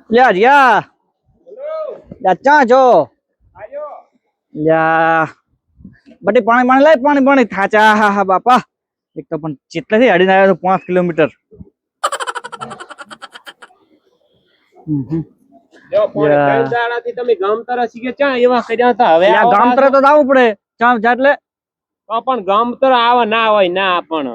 લ્યા જીયા લ્યા ચા જો લ્યા બટી પાણી લાય પાણી થાચા હા બાપા એક તો પણ ચેટલાથી અડીને આવ્યો તો 5 કિલોમીટર તમે ગામ તરફ શીખે ચા એવા કર્યા હતા હવે ગામ તરફ તો જવું પડે ચા એટલે પણ ગામ તરફ આવા ના હોય ના પણ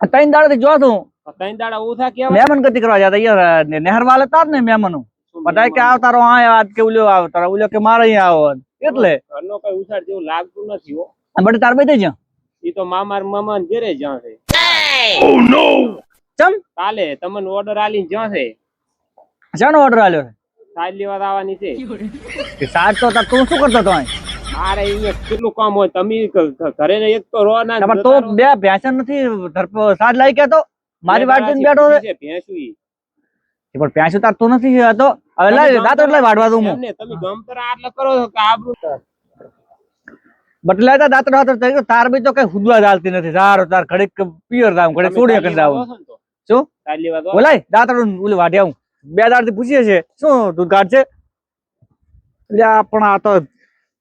3 દાડાથી જો છું 3 દાડા ઉઠા કેવા મહેમાન ગતિ કરવા જતા યાર નહેર વાલે તાર ને મહેમાનો બતાય કે આવ તારો આ આજ કે ઉલ્યો આવ તારો ઉલ્યો કે મારે અહીં આવો એટલે ઘરનો કઈ ઉછાળ જેવું લાગતું નથી હો બટ તાર બેઠે જ ઈ તો મામા ઘેરે જ્યાં છે ઓ નો ચમ કાલે તમને ઓર્ડર આલીને જ્યાં છે શાનો ઓર્ડર આલ્યો છે સાજ લેવા આવવાની છે કે સાજ તો તું શું કરતો તો અહીં અરે અહીંયા કેટલું કામ હોય તમે ઘરે ને એક તો રો ના પણ તો બે ભેંસન નથી સાજ લાઈ કે તો મારી વાટ જોઈને બેઠો છે ભેંસુઈ પણ ભેંસુ તાર તું નથી હતો હવે લાઈ દાતો એટલે વાડવા દઉં હું તમે ગમ તર આટલા કરો છો કે આબરૂ બટલા દાતો દાતો તાર બી તો કઈ હુદવા ચાલતી નથી સારો તાર ઘડીક પિયર જાવ ઘડીક છોડી કરી જાવ શું સાજ લેવા દો ઓલાય દાતો ઓલી વાઢી આવું 2 દાડથી પૂછીએ છે શું દૂધ કાઢ છે એટલે પણ આ તો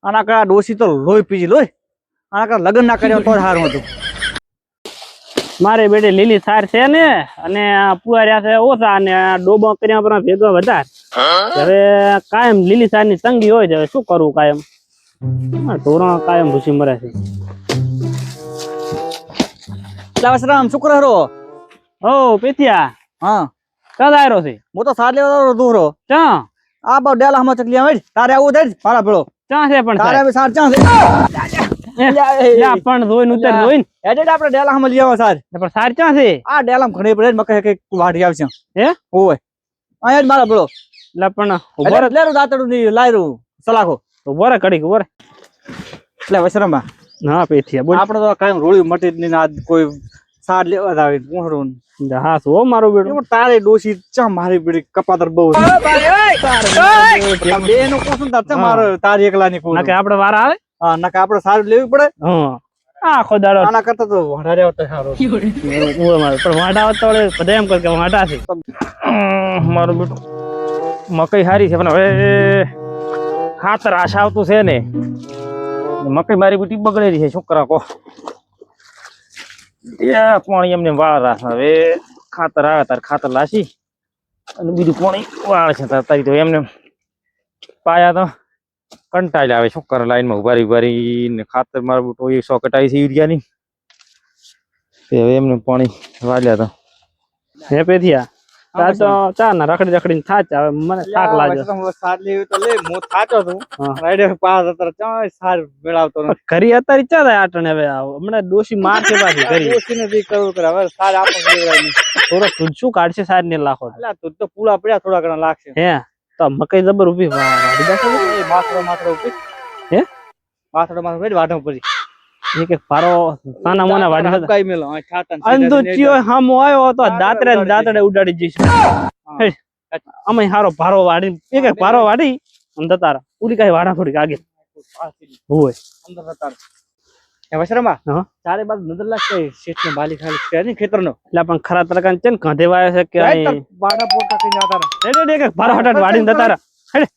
આના કા ડોસી તો લોહી પીજી લોહી આના કા લગ્ન ના કર્યો તો સારું હતું મારે બેટે લીલી સાર છે ને અને પુઆર્યા છે ઓછા અને ડોબો કર્યા પર ભેગો વધારે હવે કાયમ લીલી સાર ની તંગી હોય છે શું કરવું કાયમ ઢોરણ કાયમ ભૂસી મરે છે લાવસરામ શુક્ર હરો ઓ પેથિયા હા કદ આયરો છે હું તો સાર લેવા દૂરો ચા આ બહુ ડેલા હમા ચકલી આવે તારે આવું થાય મારા ભેળો ચા છે પણ તારે બી સાર ચા છે પણ જોઈને ઉતર જોઈને એટલે આપણે ડેલા હમા લઈ આવો સાર પણ સાર ચા છે આ ડેલા ઘણી પડે મકે કે વાઢી આવશે હે ઓય અહીંયા જ મારા ભેળો એટલે પણ ઉભો રે લેરું દાતડું ની લાયરું સલાખો ઉભો રે કડી ઉભો રે એટલે વસરામાં હા પેથિયા બોલ આપણે તો કાયમ રોળ્યું મટી જ નહીં આ કોઈ સાર લેવા જ આવે પૂંછડું હા શું મારું બેટું તારે ડોસી ચા મારી બેડી કપાતર બહુ બે નું કોશું તાર ચા મારે તારી એકલા ની કોણ કે આપણે વાર આવે હા નકા આપણે સારું લેવી પડે હા આખો દાડો આના કરતા તો વધારે આવતા સારું પણ વાડા તો બધા એમ કે વાડા છે મારું બેટું મકઈ સારી છે પણ હવે ખાતર આશા આવતું છે ને મકઈ મારી બેટી બગડેલી છે છોકરા કો પાણી એમને વાળ રાખ હવે ખાતર આવે તાર ખાતર લાસી અને બીજું પાણી વાળ છે તારી તો એમને પાયા તો કંટાળ આવે છોકરા લાઈન માં ઉભારી ને ખાતર મારું બેટો 100 કટાઈ છે યુરિયાની હવે એમને પાણી વાળ્યા તો હે પેથિયા તો ચા ના રખડી થાચ આવે મને થાક લાગે સાર લેવી તો લે હું થાચો છું રાઈડર પાસ અત્યારે ચા સાર મેળવતો નથી ઘરી અત્યારે ચા થાય આટણે હવે હમણાં ડોસી માર છે પાછી ઘરી ડોસી ને બી કરવું કરે હવે સાર આપણને લેવડાય નહીં થોડો તું શું કાઢશે સાર ને લાખો એટલે તું તો પૂળા પડ્યા થોડા ઘણા લાગશે હે તો મકઈ જબર ઉભી વાડી જશે માથડો ઉપર હે માથડો વાઢો પડી એક ભારો નાના મોના વાડી કઈ મેલો છાતન અંધો ચિયો હામો આવ્યો તો દાતરે ઉડાડી જઈશ અમે હારો ભારો વાડી એક ભારો વાડી અને દતારા ઉલી કઈ વાડા થોડી આગે હોય અંદર દતારા એ વસરામાં હા ચારે બાજુ નજર લાગશે શેઠ ને બાલી ખાલી છે ને ખેતરનો એટલે પણ ખરા તરકાન ચેન કાંધે વાયો છે કે બાડા પોટા કઈ જાતા રે એક ભારો હટાટ વાડીને દતારા હેડે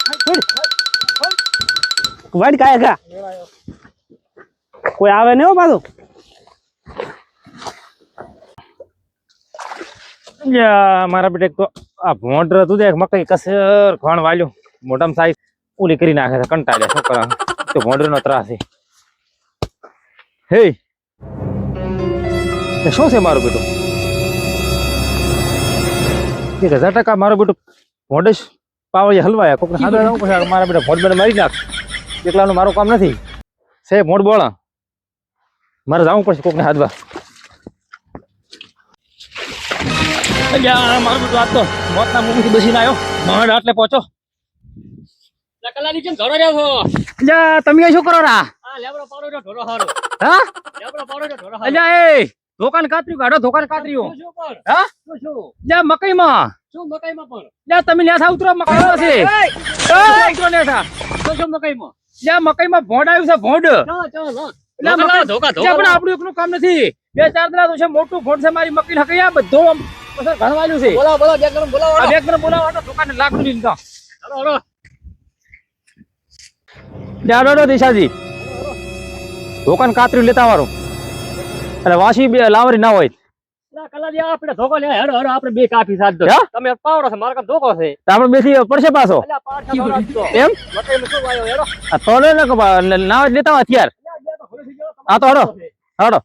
વાડી કાય કા કોઈ આવે ને હો પાછું મારા બેટા તો આ ભોંડર તું દેખ મકઈ કસર ઘણ વાલ્યું મોટામાં સાઈઝ ઓલી કરી નાખે છે કંટાળ્યા છોકરા તો ભોંડર નો ત્રાસ છે હે શું છે મારું બેટું 1000 મારું બેટું ભોંડેશ પાવળી હલવાયા કોક મારા બેટા ભોંડ મારી નાખ એકલાનું મારું કામ નથી છે ભોંડ બોળા મારે જવું પડશે કોકને હાથવા મારું બધું આજ તો મોતના મુખથી બસીને આવ્યો મહડ આટલે પહોંચો તમે શું કરો રા ધોકાને કાતર્યું કાઢો ધોકાને કાતર્યું શું પણ? હા શું? લ્યા મકઈમાં શું મકાઈમાં પણ? લ્યા તમે લ્યા ઉતરો મકઈમાં છે ઉતરો લ્યા શું મકાઈમાં? લ્યા મકઈમાં ભોંડ આવ્યું છે ભોંડ ચાલો, ચાલો. લ્યા મકઈ ધોકા, લ્યા પણ આપણું એકનું કામ નથી 2-4 દિના તો છે મોટું ભોંડ છે મારી મકઈ હકે આ બધો આમ પછી ઘણવાયેલું છે બોલાવો, બોલાવો, બે ગરમ બોલાવો. આ બેગ ને બોલાવો આટો ધોકાને લાકડું લીધા હાલો, હાલો. લ્યા ડો દિશાજી ધોકાને કાતર્યું લેતા વાળું અને વાસી બે લાવરી ના હોય ના, કલાજી, આપણે ધોકો લે. હેડો, હેડો, આપણે બે કાપી સાથ દો. હા? તમે પાવડો છે, મારા કામ ધોકો છે. તો આપણે બેસી પડશે પાછો અલ્યા, પાછા ધોકો આપજો. એમ મકાઈમાં શું વાયો? હેડો. આ તો લે ને ના હોય લેતા હોય અત્યાર અલ્યા, બે તો ઘોડે થઈ ગયો. હા તો હડો હડો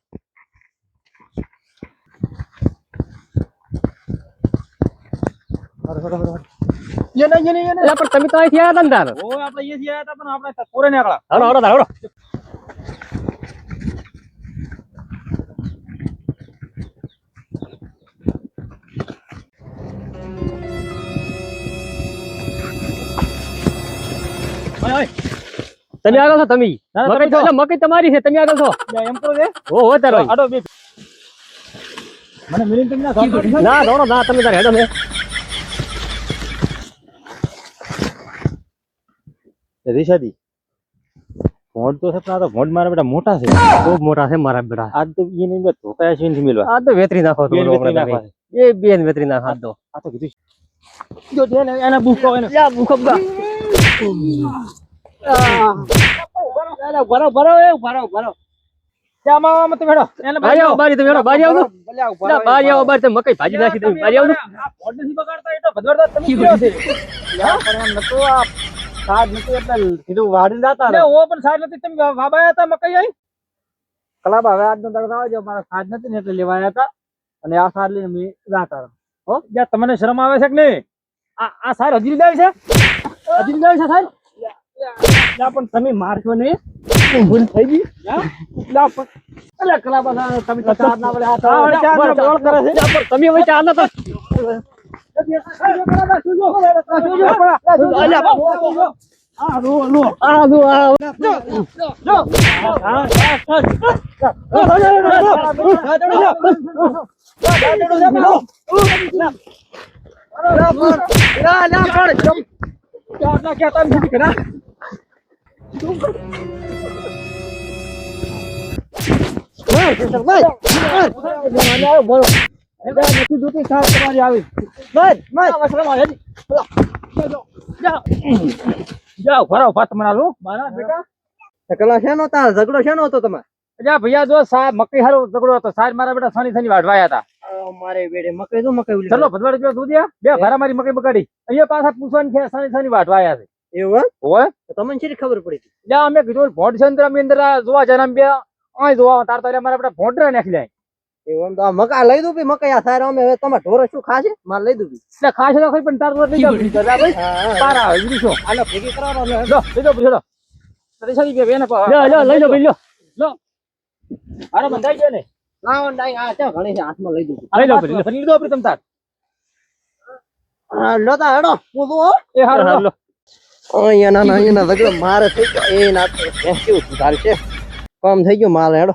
અલ્યા, પણ તમે તો અહીંથી આવ્યા હતા ને તાર. આપણે અહીંયાથી આયા હતા પણ આપણે પૂરે નીકળ્યા હેડો, હેડો, તાર, હેડો. તમે આગળ છો તમે ના, મકઈ તમે તો- મકઈ તમારી છે તમે આગળ છો એમ કરો છે હો તારો હડો બે મને મિલિંદ તમને ના દોડો ના તમે તારે હેડો ને રિશાદી ભોંડ તો છે પણ આ તો ભોંડ મારા બેટા મોટા છે ખૂબ મોટા છે મારા બેટા આજ તો એને બે ધોકાયા છે નથી મિલવા આ તો વેતરી નાખો બેન થોડું વેતરી હમણાં નાખવા તમે. એ બેન વેતરી નાખો આ તો આ તો કીધું જો છે ને એના બુકો એને યા ભૂખો બરો બરો બરો એ બરો બરો જામાં મત મેડો એને બારી આવો બારી તમે હેડો બારી આવો બલ્યા બારી આવો બારી તમે મકઈ ભાજી નાખી તમે બારી આવો આ ભોંડ નથી બગાડતા એટલો ભદવડતા તમે કયો છે યા પણ એમ નતો આ સાદ નથી એટલે કીધું વાડી જાતા રે ઓ પણ સાદ નથી તમે વાબાયા હતા મકઈ આઈ કલાબ હવે આજનો દાડો આવજો મારા સાદ નથી ને એટલે લેવાયા હતા અને આ સાદ લઈને મે જાતા હો યા તમને શરમ આવે છે કે નહીં આ સાર હજી લાવી છે હજી લાવી છે સાર યા પણ તમે મારશો નહીં ભૂલ થઈ ગઈ યા પણ અલે કલાબા તમે તો ચાર ના વડે હાથ બોલ કરે છે તમે હવે ચાર ના તો જાઓ ભરાવ ભાત મનાલું મારા બેટા કલા શેનો તાર ઝઘડો શેનો હતો તમારે અજા ભૈયા જો સા મકઈ હારો ઝઘડો હતો સાજ મારા બેટા સની સની વાઢવાયા હતા મારે બેડે મકઈ તો મકઈ ચલો ભદવાડ જો દૂધિયા બે ભરા મારી મકઈ બગાડી અહીંયા પાછા પૂછવાની છે સની સની વાઢવાયા છે એવું હોય તમને શી ખબર પડી જા અમે કીધું ભોંડ છે અંદર અમે અંદર આ જોવા જરા બે અહીં જોવા તાર તારે મારા બેટા ભોંડ નાખી જાય એવું તો આ મકા લઈ દઉં મકઈ આ સારા અમે હવે તમારે ઢોર શું ખાશે મારે લઈ દઉં એટલે ખાસ તો ખરી પણ તાર તો લઈ જાવ ભાઈ પાર આવે બીજું શું આને ભેગી કરાવો લો લઈ જાઓ પૂછો તરીસાની બે બેને લઈ લો ભાઈ લો અરે બંધાઈ ગયો ને લાવો ડાઈ આ ચા ઘણી છે હાથમાં લઈ દઉં લઈ લો પછી લીધો આપણે તમ તાર લોતા હેડો પૂછો એ હારો લો અહીંયા ના ઝઘડો મારે થઈ ગયો એ ના કેવું સુધાર છે કામ થઈ ગયું માલ હેડો